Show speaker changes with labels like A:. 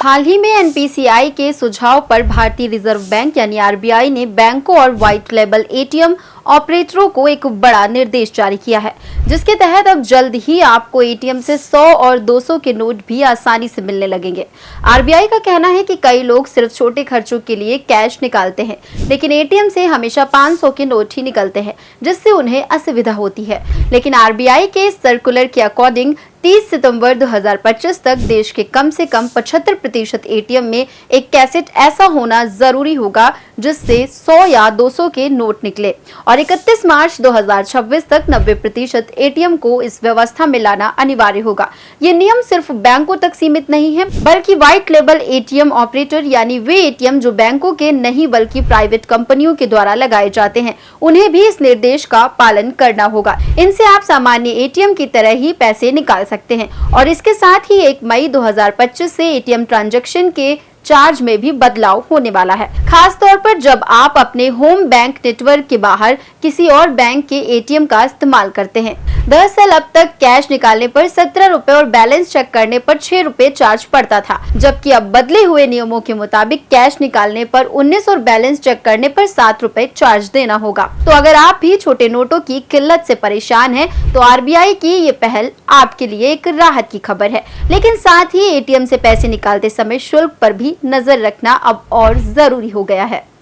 A: हाल ही में एनपीसीआई के सुझाव पर भारतीय रिजर्व बैंक यानी आरबीआई ने बैंकों और व्हाइट लेबल एटीएम ऑपरेटरों को एक बड़ा निर्देश जारी किया है, जिसके तहत अब जल्द ही आपको एटीएम से 100 और 200 के नोट भी आसानी से मिलने लगेंगे। आरबीआई का कहना है कि कई लोग सिर्फ छोटे खर्चों के लिए कैश निकालते हैं, लेकिन एटीएम से हमेशा 500 के नोट ही निकलते हैं, जिससे उन्हें असुविधा होती है। लेकिन आरबीआई के सर्कुलर के अकॉर्डिंग 30 सितंबर 2025 तक देश के कम से कम 75% एटीएम में एक कैसेट ऐसा होना जरूरी होगा जिससे 100 या 200 के नोट निकले, और 31 मार्च 2026 तक 90% एटीएम को इस व्यवस्था में लाना अनिवार्य होगा। ये नियम सिर्फ बैंकों तक सीमित नहीं है, बल्कि व्हाइट लेबल एटीएम ऑपरेटर यानी वे एटीएम जो बैंकों के नहीं बल्कि प्राइवेट कंपनियों के द्वारा लगाए जाते हैं, उन्हें भी इस निर्देश का पालन करना होगा। इनसे आप सामान्य एटीएम की तरह ही पैसे निकाल सकते हैं, और इसके साथ ही 1 मई 2025 से एटीएम ट्रांजैक्शन के चार्ज में भी बदलाव होने वाला है, खास तौर पर जब आप अपने होम बैंक नेटवर्क के बाहर किसी और बैंक के एटीएम का इस्तेमाल करते हैं। दरअसल अब तक कैश निकालने पर 17 रुपए और बैलेंस चेक करने पर 6 रुपए चार्ज पड़ता था, जबकि अब बदले हुए नियमों के मुताबिक कैश निकालने पर 19 और बैलेंस चेक करने पर 7 रुपए चार्ज देना होगा। तो अगर आप भी छोटे नोटों की किल्लत से परेशान हैं, तो आरबीआई की ये पहल आपके लिए एक राहत की खबर है। लेकिन साथ ही एटीएम से पैसे निकालते समय शुल्क पर भी नजर रखना अब और जरूरी हो गया है।